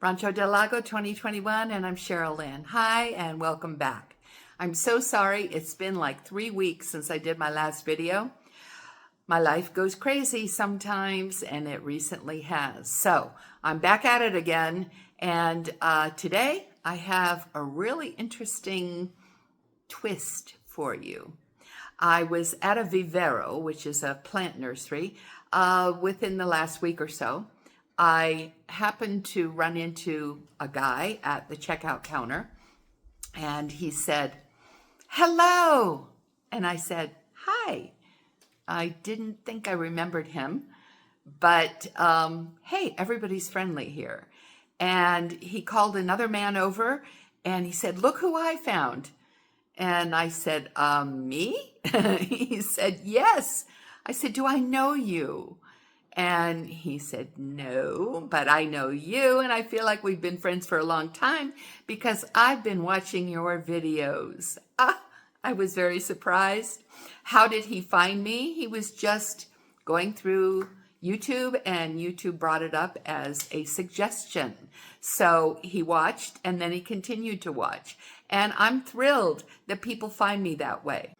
Rancho del Lago 2021, and I'm CheryLynn. Hi, and welcome back. I'm so sorry. It's been like 3 weeks since I did my last video. My life goes crazy sometimes, and it recently has. So I'm back at it again, and today I have a really interesting twist for you. I was at a vivero, which is a plant nursery, within the last week or so. I happened to run into a guy at the checkout counter, and he said, "Hello." And I said, "Hi." I didn't think I remembered him, but hey, everybody's friendly here. And he called another man over, and he said, "Look who I found." And I said, "Me?" He said, "Yes." I said, "Do I know you?" And he said, "No, but I know you, and I feel like we've been friends for a long time because I've been watching your videos." I was very surprised. How did he find me? He was just going through YouTube, and YouTube brought it up as a suggestion. So he watched, and then he continued to watch. And I'm thrilled that people find me that way.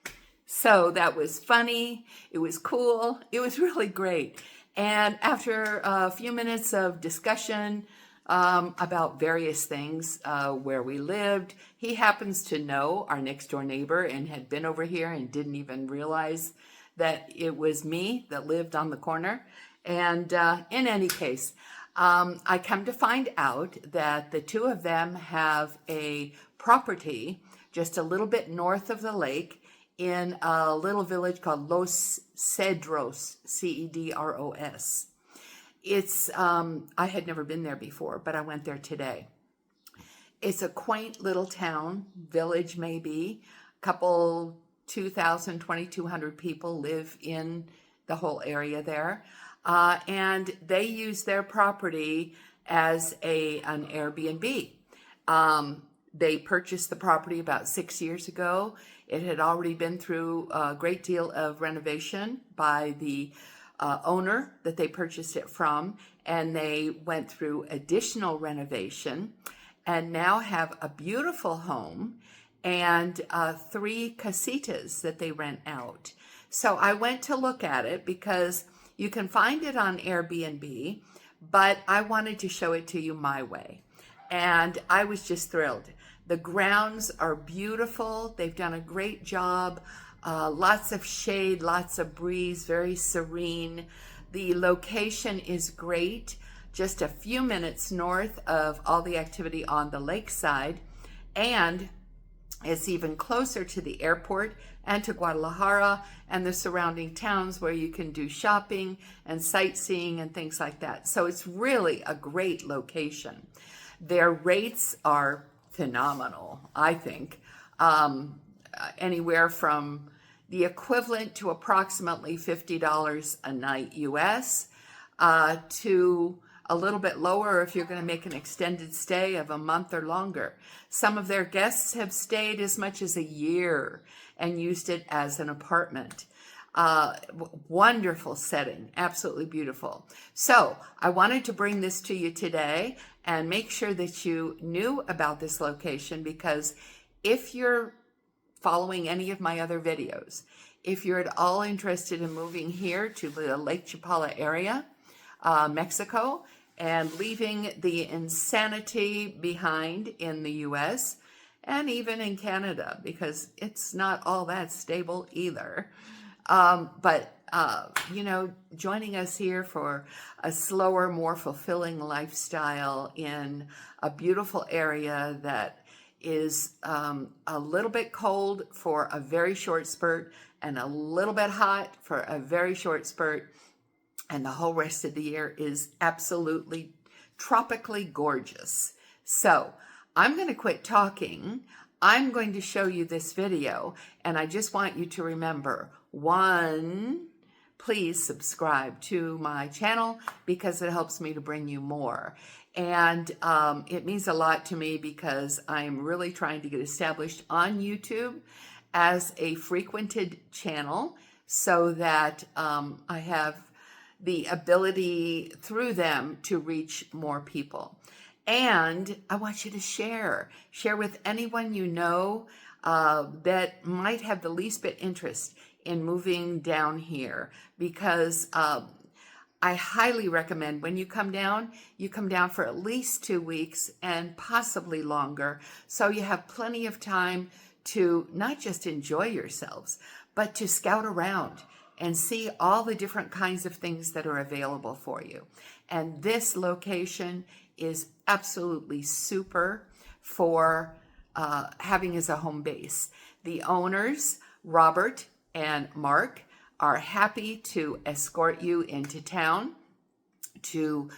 So that was funny. It was cool. It was really great. And after a few minutes of discussion about various things, where we lived, he happens to know our next door neighbor and had been over here and didn't even realize that it was me that lived on the corner. And in any case, I come to find out that the two of them have a property just a little bit north of the lake in a little village called Los Cedros, Cedros. It's, I had never been there before, but I went there today. It's a quaint little town, village maybe, a couple 2,000, 2,200 people live in the whole area there. And they use their property as an Airbnb. They purchased the property about 6 years ago. It had already been through a great deal of renovation by the owner that they purchased it from, and they went through additional renovation and now have a beautiful home and 3 casitas that they rent out. So I went to look at it because you can find it on Airbnb, but I wanted to show it to you my way. And I was just thrilled. The grounds are beautiful. They've done a great job. Lots of shade, lots of breeze, very serene. The location is great. Just a few minutes north of all the activity on the lakeside. And it's even closer to the airport and to Guadalajara and the surrounding towns where you can do shopping and sightseeing and things like that. So it's really a great location. Their rates are phenomenal, I think. Anywhere from the equivalent to approximately $50 a night US to a little bit lower if you're going to make an extended stay of a month or longer. Some of their guests have stayed as much as a year and used it as an apartment. Wonderful setting, absolutely beautiful. So I wanted to bring this to you today and make sure that you knew about this location, because if you're following any of my other videos, if you're at all interested in moving here to the Lake Chapala area, Mexico, and leaving the insanity behind in the US and even in Canada, because it's not all that stable either. Joining us here for a slower, more fulfilling lifestyle in a beautiful area that is a little bit cold for a very short spurt and a little bit hot for a very short spurt. And the whole rest of the year is absolutely tropically gorgeous. So I'm going to quit talking. I'm going to show you this video, and I just want you to remember, 1, please subscribe to my channel because it helps me to bring you more. And it means a lot to me because I'm really trying to get established on YouTube as a frequented channel so that I have the ability through them to reach more people. And I want you to share with anyone you know that might have the least bit interest in moving down here, because I highly recommend when you come down for at least 2 weeks and possibly longer, so you have plenty of time to not just enjoy yourselves, but to scout around and see all the different kinds of things that are available for you. And this location is absolutely super for having as a home base. The owners, Robert and Mark, are happy to escort you into town, to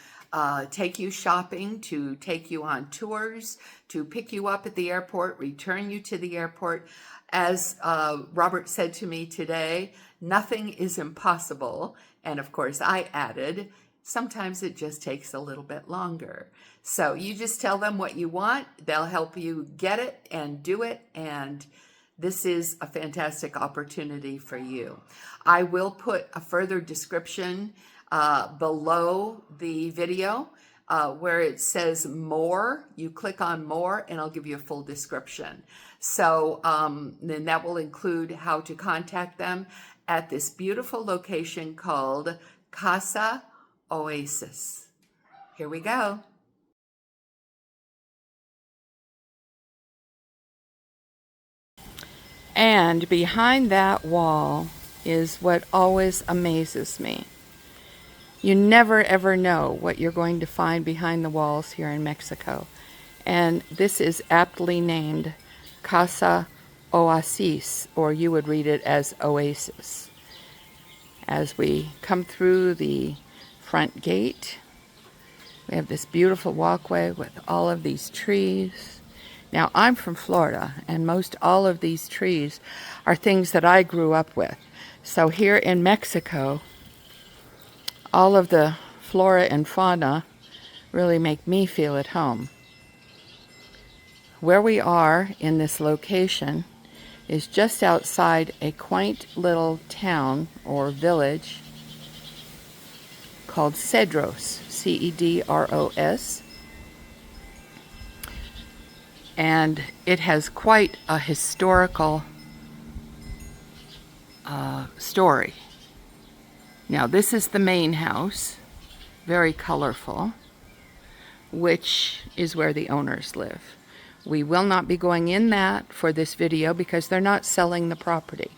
take you shopping, to take you on tours, to pick you up at the airport, return you to the airport. As Robert said to me today, nothing is impossible. And of course, I added, sometimes it just takes a little bit longer. So you just tell them what you want. They'll help you get it and do it. And this is a fantastic opportunity for you. I will put a further description below the video where it says more. You click on more and I'll give you a full description. So then that will include how to contact them at this beautiful location called Casa Oasis. Here we go. And behind that wall is what always amazes me. You never ever know what you're going to find behind the walls here in Mexico. And this is aptly named Casa Oasis, or you would read it as Oasis. As we come through the front gate, we have this beautiful walkway with all of these trees. Now, I'm from Florida, and most all of these trees are things that I grew up with. So here in Mexico, all of the flora and fauna really make me feel at home. Where we are in this location is just outside a quaint little town or village called Cedros, Cedros. And it has quite a historical story. Now, this is the main house, very colorful, which is where the owners live. We will not be going in that for this video because they're not selling the property.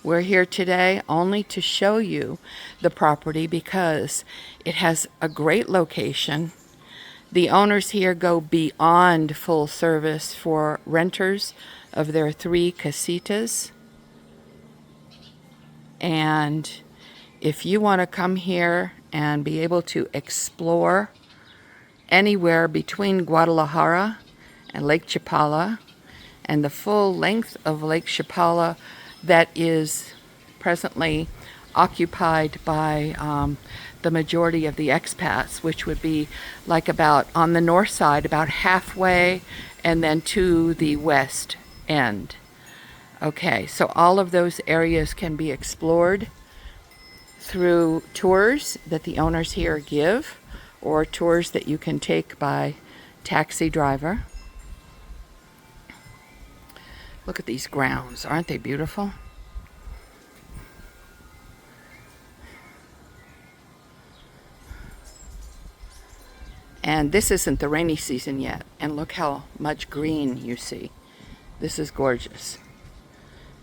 We're here today only to show you the property because it has a great location. The owners here go beyond full service for renters of their 3 casitas. And if you want to come here and be able to explore anywhere between Guadalajara and Lake Chapala and the full length of Lake Chapala that is presently occupied by the majority of the expats, which would be like about on the north side, about halfway, and then to the west end. Okay, so all of those areas can be explored through tours that the owners here give, or tours that you can take by taxi driver. Look at these grounds, aren't they beautiful? And this isn't the rainy season yet, and look how much green you see. This is gorgeous.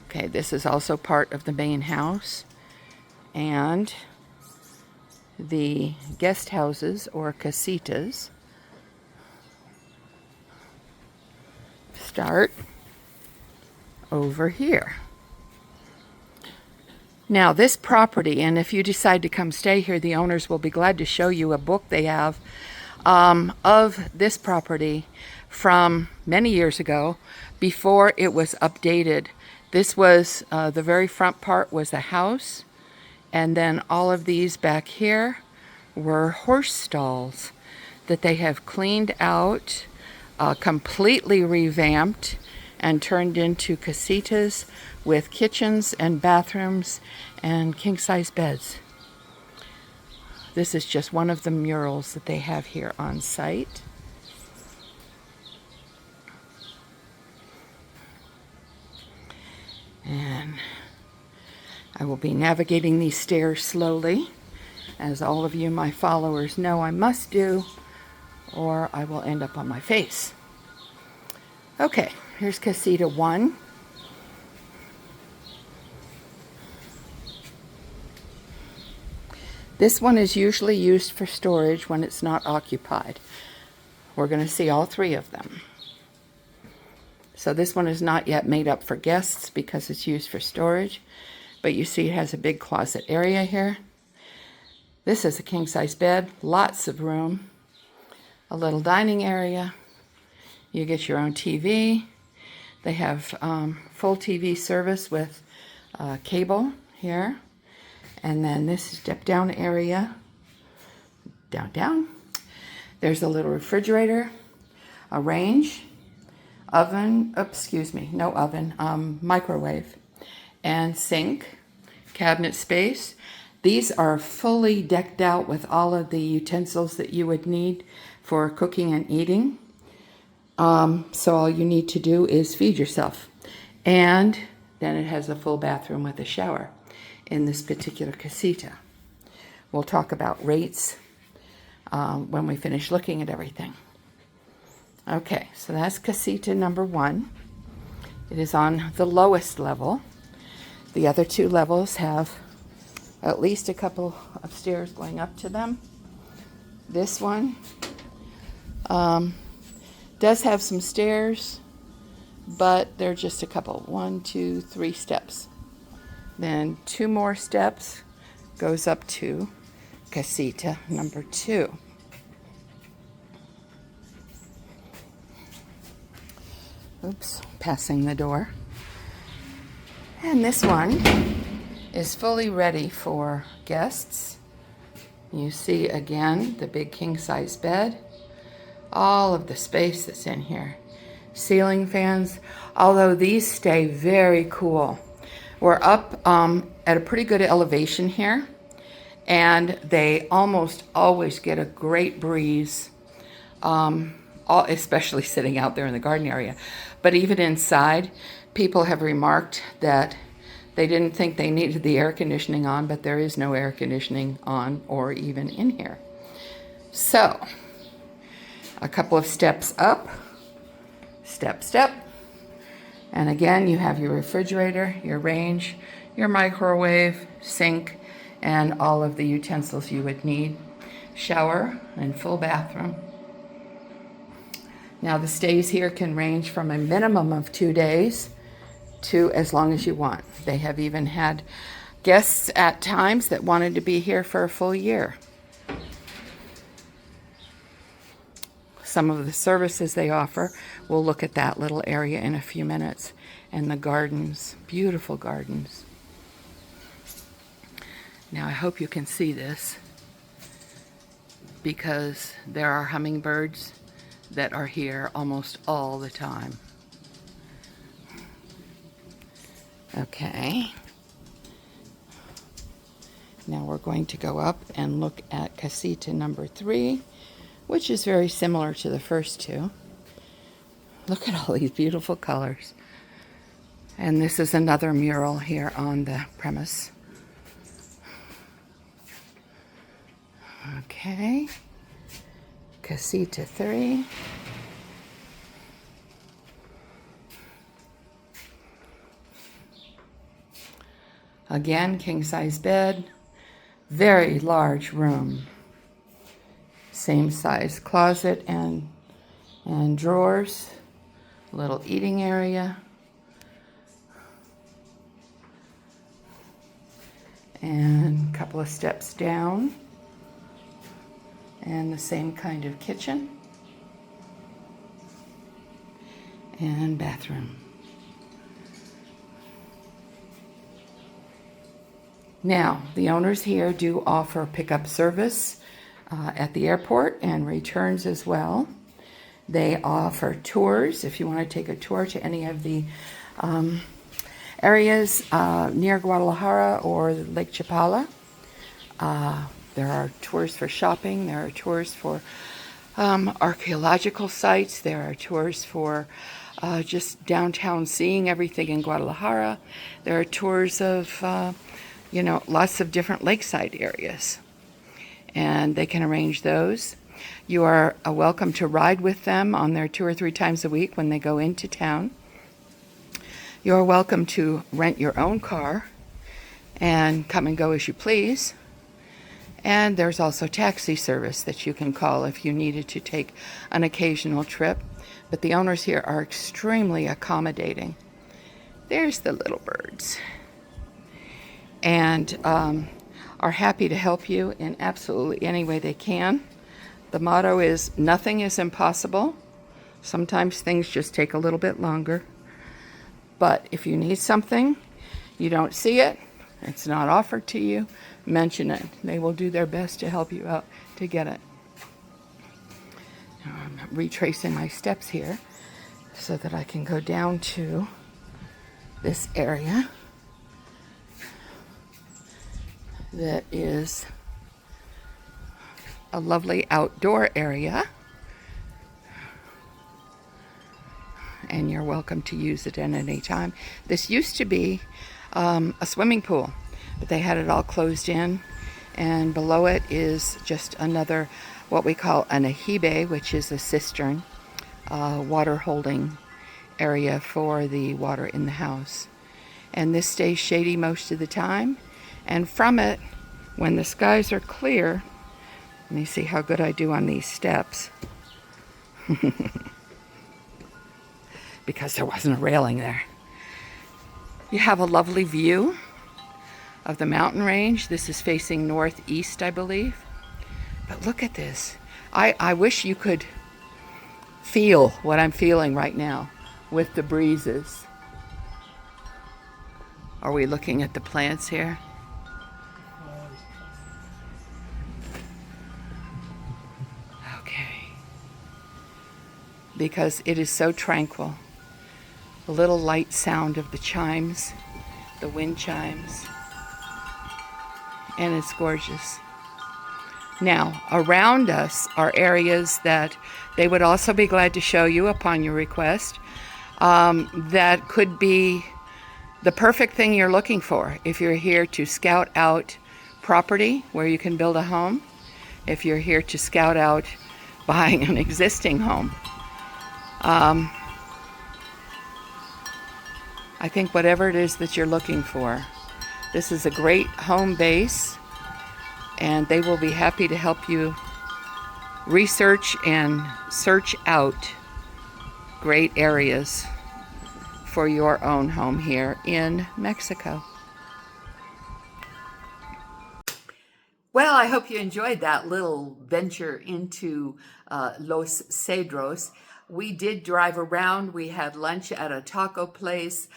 Okay, this is also part of the main house, and the guest houses or casitas start over here. Now, this property, and if you decide to come stay here, the owners will be glad to show you a book they have of this property from many years ago before it was updated. This was the very front part was a house, and then all of these back here were horse stalls that they have cleaned out, completely revamped, and turned into casitas with kitchens and bathrooms and king-size beds. This is just one of the murals that they have here on site. I will be navigating these stairs slowly, as all of you, my followers, know I must do, or I will end up on my face. Okay, here's Casita 1. This one is usually used for storage when it's not occupied. We're going to see all three of them. So this one is not yet made up for guests because it's used for storage, but you see it has a big closet area here. This is a king-size bed, lots of room, a little dining area. You get your own TV. They have full TV service with cable here. And then this step-down area, down. There's a little refrigerator, a range, oven, no oven, microwave, and sink, cabinet space. These are fully decked out with all of the utensils that you would need for cooking and eating. So all you need to do is feed yourself. And then it has a full bathroom with a shower in this particular casita. We'll talk about rates when we finish looking at everything. Okay, so that's casita number 1. It is on the lowest level. The other 2 levels have at least a couple of stairs going up to them. This one does have some stairs, but they're just a couple, 1, 2, 3 steps. Then 2 more steps goes up to casita number 2. Oops, passing the door. And this one is fully ready for guests. You see again the big king-size bed, all of the space that's in here. Ceiling fans, although these stay very cool. We're up at a pretty good elevation here, and they almost always get a great breeze, especially sitting out there in the garden area. But even inside, people have remarked that they didn't think they needed the air conditioning on, but there is no air conditioning on or even in here. So, a couple of steps up, step. And again, you have your refrigerator, your range, your microwave, sink, and all of the utensils you would need. Shower and full bathroom. Now the stays here can range from a minimum of 2 days to as long as you want. They have even had guests at times that wanted to be here for a full year. Some of the services they offer, we'll look at that little area in a few minutes. And the gardens, beautiful gardens. Now I hope you can see this, because there are hummingbirds that are here almost all the time. Okay. Now we're going to go up and look at casita number 3, which is very similar to the first 2. Look at all these beautiful colors. And this is another mural here on the premise. Okay. Casita 3. Again, king-size bed. Very large room. Same size closet and drawers. Little eating area. And a couple of steps down. And the same kind of kitchen. And bathroom. Now, the owners here do offer pickup service at the airport and returns as well. They offer tours if you want to take a tour to any of the areas near Guadalajara or Lake Chapala. There are tours for shopping. There are tours for archaeological sites. There are tours for just downtown seeing everything in Guadalajara. There are tours of, lots of different lakeside areas, and they can arrange those. You are welcome to ride with them on their 2 or 3 times a week when they go into town. You're welcome to rent your own car and come and go as you please. And there's also taxi service that you can call if you needed to take an occasional trip. But the owners here are extremely accommodating. There's the little birds. And are happy to help you in absolutely any way they can. The motto is, nothing is impossible. Sometimes things just take a little bit longer. But if you need something, you don't see it, it's not offered to you, mention it. They will do their best to help you out to get it. Now I'm retracing my steps here so that I can go down to this area that is a lovely outdoor area. And you're welcome to use it at any time. This used to be a swimming pool, but they had it all closed in, and below it is just another, what we call an ajibe, which is a cistern, water holding area for the water in the house. And this stays shady most of the time, and from it, when the skies are clear, let me see how good I do on these steps. Because there wasn't a railing there. You have a lovely view of the mountain range. This is facing northeast, I believe. But look at this. I wish you could feel what I'm feeling right now with the breezes. Are we looking at the plants here? Okay. Because it is so tranquil. The little light sound of the chimes, the wind chimes, and it's gorgeous. Now, around us are areas that they would also be glad to show you upon your request, that could be the perfect thing you're looking for if you're here to scout out property where you can build a home, if you're here to scout out buying an existing home. I think whatever it is that you're looking for, this is a great home base, and they will be happy to help you research and search out great areas for your own home here in Mexico. Well, I hope you enjoyed that little venture into Los Cedros. We did drive around. We had lunch at a taco place.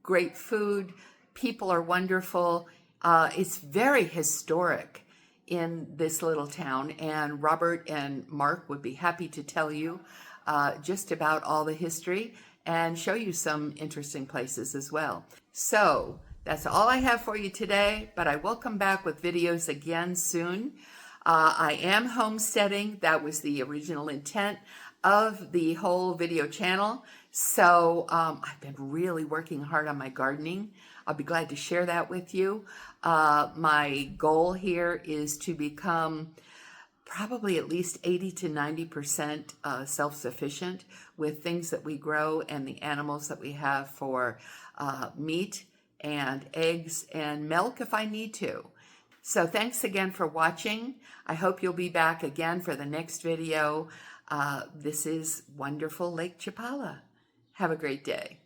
Great food. People are wonderful. It's very historic in this little town, and Robert and Mark would be happy to tell you just about all the history and show you some interesting places as well. So that's all I have for you today, but I will come back with videos again soon. I am homesteading. That was the original intent of the whole video channel. So I've been really working hard on my gardening. I'll be glad to share that with you. My goal here is to become probably at least 80 to 90% self-sufficient with things that we grow and the animals that we have for meat and eggs and milk if I need to. So thanks again for watching. I hope you'll be back again for the next video. This is wonderful Lake Chapala. Have a great day.